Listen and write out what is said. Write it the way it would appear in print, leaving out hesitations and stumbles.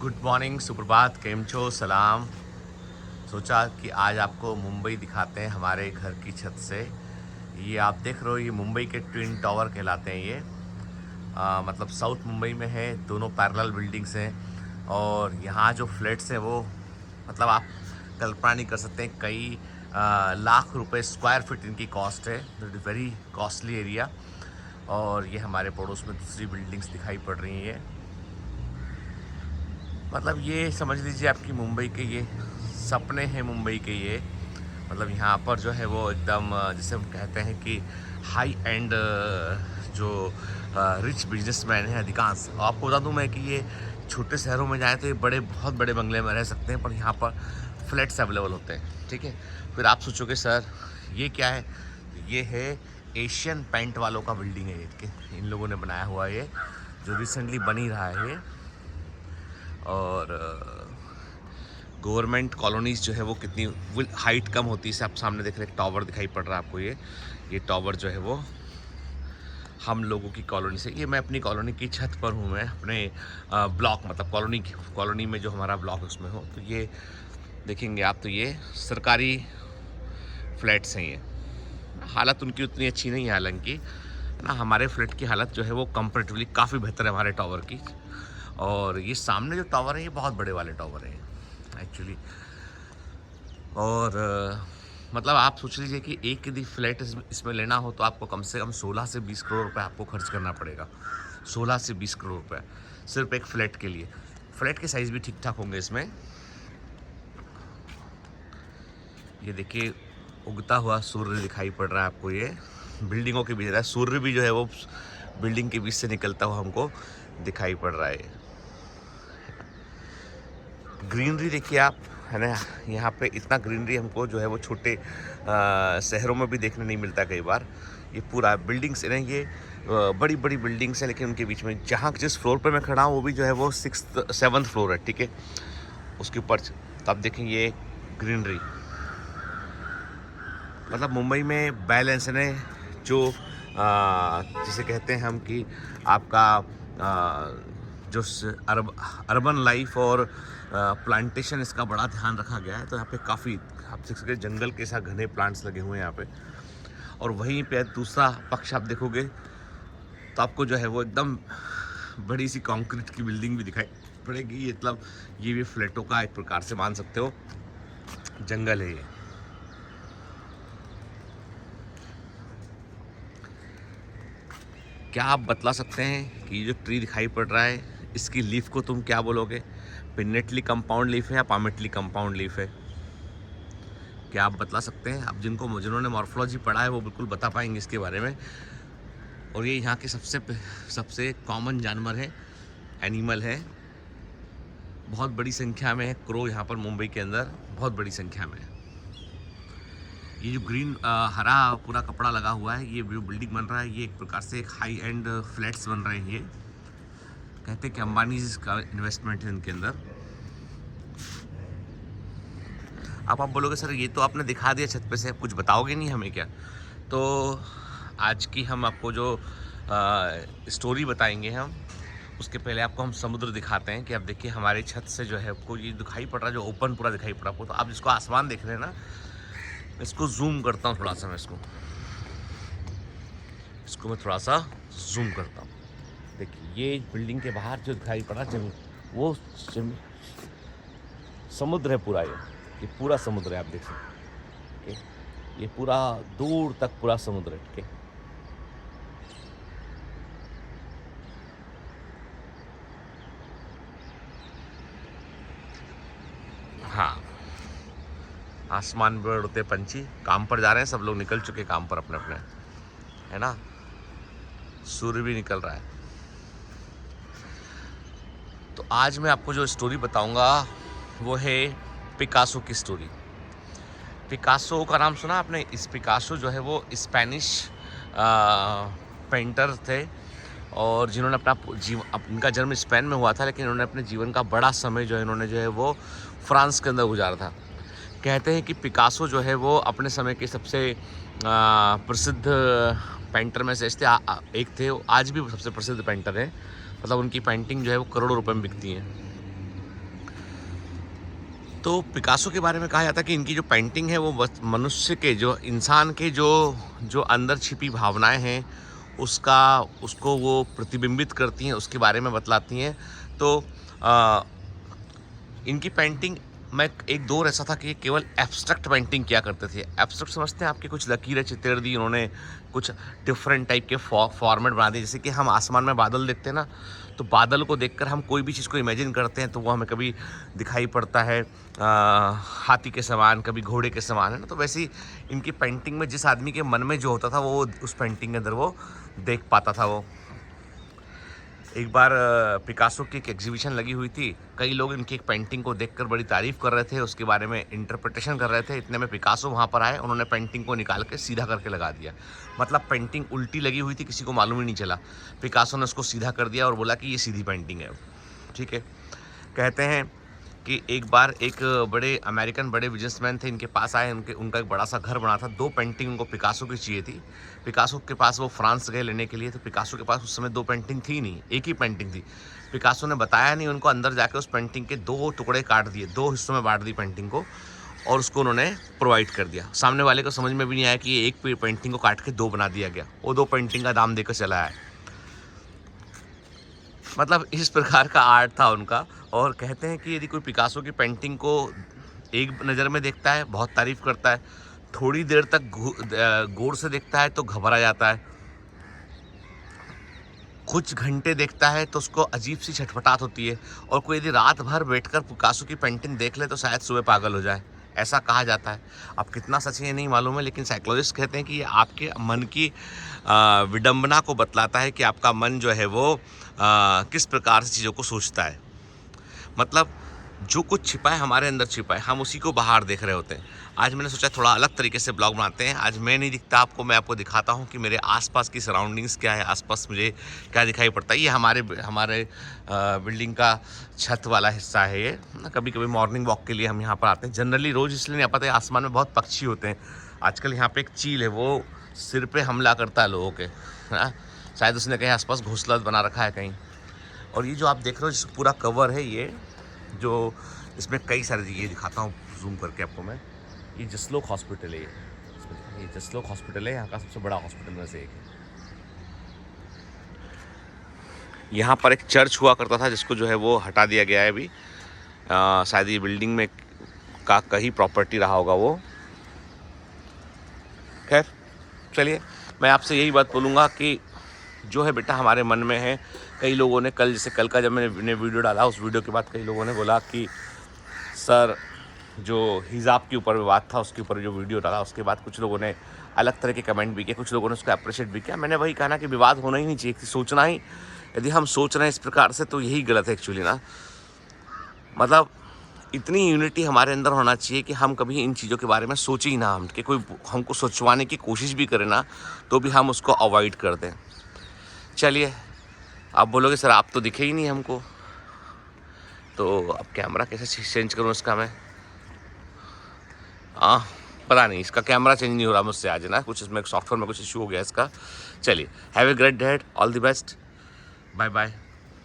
Good morning, सुप्रभात, केम छो, सलाम। सोचा कि आज आपको मुंबई दिखाते हैं हमारे घर की छत से। ये आप देख रहे हो, ये मुंबई के ट्विन टावर कहलाते हैं ये। मतलब साउथ मुंबई में है, दोनों पैरेलल बिल्डिंग्स हैं। और यहाँ जो फ्लैट्स हैं वो मतलब आप कल्पना नहीं कर सकते हैं, कई लाख रुपए स्क्वायर फीट इनकी कॉस्ट है। It is very costly area. और ये हमारे पड़ोस में दूसरी बिल्डिंग्स दिखाई पड़ रही हैं। मतलब ये समझ लीजिए आपकी मुंबई के ये सपने हैं मुंबई के ये। मतलब यहाँ पर जो है वो एकदम जिसे हम कहते हैं कि हाई एंड जो रिच बिजनेसमैन हैं अधिकांश। आपको बता दूं मैं कि ये छोटे शहरों में जाएँ तो ये बहुत बड़े बंगले में रह सकते हैं, पर यहाँ पर फ्लैट्स अवेलेबल होते हैं। ठीक है, फिर आप सोचोगे सर ये क्या है? ये है एशियन पेंट वालों का बिल्डिंग है ये, इन लोगों ने बनाया हुआ है ये, जो रिसेंटली बन ही रहा है ये। और गवर्नमेंट कॉलोनीज़ जो है वो कितनी हाइट कम होती है, आप सामने देख रहे हैं टावर दिखाई पड़ रहा है आपको। ये टावर जो है वो हम लोगों की कॉलोनी से, ये मैं अपनी कॉलोनी की छत पर हूँ, मैं अपने ब्लॉक मतलब कॉलोनी में जो हमारा ब्लॉक है उसमें हो। तो ये देखेंगे आप, तो ये सरकारी फ्लैट्स हैं ये। हालत उनकी उतनी अच्छी नहीं है हालांकि ना, हमारे फ्लैट की हालत जो है वो कंपैरेटिवली काफ़ी बेहतर है हमारे टावर की। और ये सामने जो टावर है ये बहुत बड़े वाले टावर हैं एक्चुअली। और मतलब आप सोच लीजिए कि एक यदि फ्लैट इसमें लेना हो तो आपको कम से कम 16 से 20 करोड़ रुपए आपको खर्च करना पड़ेगा। 16 से 20 करोड़ रुपए सिर्फ एक फ्लैट के लिए। फ्लैट के साइज़ भी ठीक ठाक होंगे इसमें। ये देखिए उगता हुआ सूर्य दिखाई पड़ रहा है आपको, ये बिल्डिंगों के बीच रहा है सूर्य भी जो है वो बिल्डिंग के बीच से निकलता हुआ हमको दिखाई पड़ रहा है। ग्रीनरी देखिए आप, है ना, यहाँ पे इतना ग्रीनरी हमको जो है वो छोटे शहरों में भी देखने नहीं मिलता कई बार। ये पूरा बिल्डिंग्स है ना, ये बड़ी बड़ी बिल्डिंग्स हैं, लेकिन उनके बीच में जहाँ जिस फ्लोर पे मैं खड़ा हूँ वो भी जो है वो 7th फ्लोर है। ठीक है, उसके ऊपर तो आप देखें ये ग्रीनरी। मतलब मुंबई में बैलेंस है ना, जो जिसे कहते हैं हम कि आपका जो अर्बन लाइफ और प्लांटेशन, इसका बड़ा ध्यान रखा गया है। तो यहाँ पे काफ़ी आप देख सकते जंगल के साथ घने प्लांट्स लगे हुए हैं यहाँ पे। और वहीं पे दूसरा पक्ष आप देखोगे तो आपको जो है वो एकदम बड़ी सी कंक्रीट की बिल्डिंग भी दिखाई पड़ेगी। मतलब ये भी फ्लैटों का एक प्रकार से मान सकते हो जंगल है ये। क्या आप बतला सकते हैं कि ये जो ट्री दिखाई पड़ रहा है इसकी लीफ को तुम क्या बोलोगे? पिनेटली कंपाउंड लीफ है या पामेटली कंपाउंड लीफ है? क्या आप बतला सकते हैं? अब जिन्होंने मॉर्फोलॉजी पढ़ा है वो बिल्कुल बता पाएंगे इसके बारे में। और ये यहाँ के सबसे कॉमन जानवर है, एनिमल है। बहुत बड़ी संख्या में है क्रो यहाँ पर मुंबई के अंदर, बहुत बड़ी संख्या में है। ये जो ग्रीन हरा पूरा कपड़ा लगा हुआ है, ये जो बिल्डिंग बन रहा है ये एक प्रकार से एक हाई एंड फ्लैट्स बन रहे हैं। ये कहते हैं कि अंबानी का इन्वेस्टमेंट है इनके अंदर। आप बोलोगे सर ये तो आपने दिखा दिया छत पे से, कुछ बताओगे नहीं हमें क्या? तो आज की हम आपको जो स्टोरी बताएंगे हम, उसके पहले आपको हम समुद्र दिखाते हैं। कि आप देखिए हमारे छत से जो है आपको ये दिखाई पड़ रहा है, जो ओपन पूरा दिखाई पड़ रहा है आपको। तो आप जिसको आसमान देख रहे हैं ना, इसको जूम करता हूँ थोड़ा सा मैं, इसको मैं थोड़ा सा जूम करता हूँ। देखिए ये बिल्डिंग के बाहर जो दिखाई पड़ा जमीन, वो समुद्र है पूरा। ये पूरा समुद्र है, आप देख सकते हैं। ये पूरा दूर तक पूरा समुद्र है। ठीक है, हाँ, आसमान में उड़ते पंछी, काम पर जा रहे हैं सब लोग, निकल चुके काम पर अपने अपने, है ना। सूर्य भी निकल रहा है। तो आज मैं आपको जो स्टोरी बताऊंगा वो है पिकासो की स्टोरी। पिकासो का नाम सुना आपने? इस पिकासो जो है वो स्पेनिश पेंटर थे, और जिन्होंने उनका जन्म स्पेन में हुआ था, लेकिन उन्होंने अपने जीवन का बड़ा समय जो है इन्होंने जो है वो फ्रांस के अंदर गुजारा था। कहते हैं कि पिकासो जो है वो अपने समय के सबसे प्रसिद्ध पेंटर में से एक थे। आज भी सबसे प्रसिद्ध पेंटर हैं। मतलब उनकी पेंटिंग जो है वो करोड़ों रुपए में बिकती हैं। तो पिकासो के बारे में कहा जाता है कि इनकी जो पेंटिंग है वो बस मनुष्य के, जो इंसान के जो जो अंदर छिपी भावनाएं हैं उसको वो प्रतिबिंबित करती हैं, उसके बारे में बतलाती हैं। तो इनकी पेंटिंग मैं एक दौर ऐसा था कि केवल एब्स्ट्रैक्ट पेंटिंग किया करते थे। एब्स्ट्रैक्ट समझते हैं आपके, कुछ लकीरें चित्तर दी उन्होंने, कुछ डिफरेंट टाइप के फॉर्मेट बना दिए। जैसे कि हम आसमान में बादल देखते हैं ना, तो बादल को देखकर हम कोई भी चीज़ को इमेजिन करते हैं तो वो हमें कभी दिखाई पड़ता है हाथी के समान, कभी घोड़े के समान, है ना। तो वैसे ही इनकी पेंटिंग में जिस आदमी के मन में जो होता था वो उस पेंटिंग के अंदर वो देख पाता था। वो एक बार पिकासो की एक एग्जीबिशन लगी हुई थी, कई लोग इनकी एक पेंटिंग को देखकर बड़ी तारीफ़ कर रहे थे, उसके बारे में इंटरप्रिटेशन कर रहे थे। इतने में पिकासो वहाँ पर आए, उन्होंने पेंटिंग को निकाल के सीधा करके लगा दिया। मतलब पेंटिंग उल्टी लगी हुई थी, किसी को मालूम ही नहीं चला। पिकासो ने उसको सीधा कर दिया और बोला कि ये सीधी पेंटिंग है। ठीक है। कहते हैं कि एक बार एक बड़े बिजनेसमैन थे, इनके पास आए, उनका एक बड़ा सा घर बना था। 2 पेंटिंग उनको पिकासो की चाहिए थी। पिकासो के पास वो फ्रांस गए लेने के लिए, तो पिकासो के पास उस समय 2 पेंटिंग थी नहीं, एक ही पेंटिंग थी। पिकासो ने बताया नहीं उनको, अंदर जाके उस पेंटिंग के 2 टुकड़े काट दिए, 2 हिस्सों में बांट दी पेंटिंग को और उसको उन्होंने प्रोवाइड कर दिया। सामने वाले को समझ में भी नहीं आया कि ये एक पेंटिंग को काट के 2 बना दिया गया। वो 2 पेंटिंग का दाम देकर चला आया। मतलब इस प्रकार का आर्ट था उनका। और कहते हैं कि यदि कोई पिकासो की पेंटिंग को एक नज़र में देखता है, बहुत तारीफ़ करता है, थोड़ी देर तक गौर से देखता है तो घबरा जाता है, कुछ घंटे देखता है तो उसको अजीब सी छटपटाहट होती है, और कोई यदि रात भर बैठकर पिकासो की पेंटिंग देख ले तो शायद सुबह पागल हो जाए, ऐसा कहा जाता है। अब कितना सच है ये नहीं मालूम है, लेकिन साइकोलॉजिस्ट कहते हैं कि ये आपके मन की विडंबना को बतलाता है कि आपका मन जो है वो किस प्रकार से चीज़ों को सोचता है। मतलब जो कुछ छिपा है हमारे अंदर छिपा है, हम उसी को बाहर देख रहे होते हैं। आज मैंने सोचा थोड़ा अलग तरीके से ब्लॉग बनाते हैं। आज मैं नहीं दिखता आपको, मैं आपको दिखाता हूँ कि मेरे आसपास की सराउंडिंग्स क्या है, आसपास मुझे क्या दिखाई पड़ता है। ये हमारे बिल्डिंग का छत वाला हिस्सा है ये। कभी कभी मॉर्निंग वॉक के लिए हम यहाँ पर आते हैं। जनरली रोज़ इसलिए नहीं आ पाते, आसमान में बहुत पक्षी होते हैं। आजकल यहाँ पर एक चील है, वो सिर पर हमला करता है लोगों के, है। शायद उसने कहीं आसपास घोंसला बना रखा है कहीं। और ये जो आप देख रहे हो पूरा कवर है, ये जो इसमें कई सारे, ये दिखाता हूँ जूम करके आपको मैं। ये जसलोक हॉस्पिटल है, ये जसलोक हॉस्पिटल है, यहाँ का सबसे बड़ा हॉस्पिटल में से एक है। यहाँ पर एक चर्च हुआ करता था जिसको जो है वो हटा दिया गया है अभी। शायद ये बिल्डिंग में का कहीं प्रॉपर्टी रहा होगा वो। खैर चलिए, मैं आपसे यही बात बोलूँगा कि जो है बेटा हमारे मन में है। कई लोगों ने कल, जैसे कल का जब मैंने वीडियो डाला, उस वीडियो के बाद कई लोगों ने बोला कि सर जो हिजाब के ऊपर बात था उसके ऊपर जो वीडियो डाला, उसके बाद कुछ लोगों ने अलग तरह के कमेंट भी किए, कुछ लोगों ने उसको अप्रिशिएट भी किया। मैंने वही कहा ना कि विवाद होना ही नहीं चाहिए, सोचना ही, यदि हम सोच रहे हैं इस प्रकार से तो यही गलत है एक्चुअली ना। मतलब इतनी यूनिटी हमारे अंदर होना चाहिए कि हम कभी इन चीज़ों के बारे में सोचे ही ना, हम कि कोई हमको सोचवाने की कोशिश भी करे ना तो भी हम उसको अवॉइड कर दें। चलिए, आप बोलोगे सर आप तो दिखे ही नहीं हमको, तो अब कैमरा कैसे चेंज करूँ इसका मैं? पता नहीं, इसका कैमरा चेंज नहीं हो रहा मुझसे आज ना, कुछ इसमें सॉफ्टवेयर में कुछ इशू हो गया इसका। चलिए, have a great day, all the best, bye bye.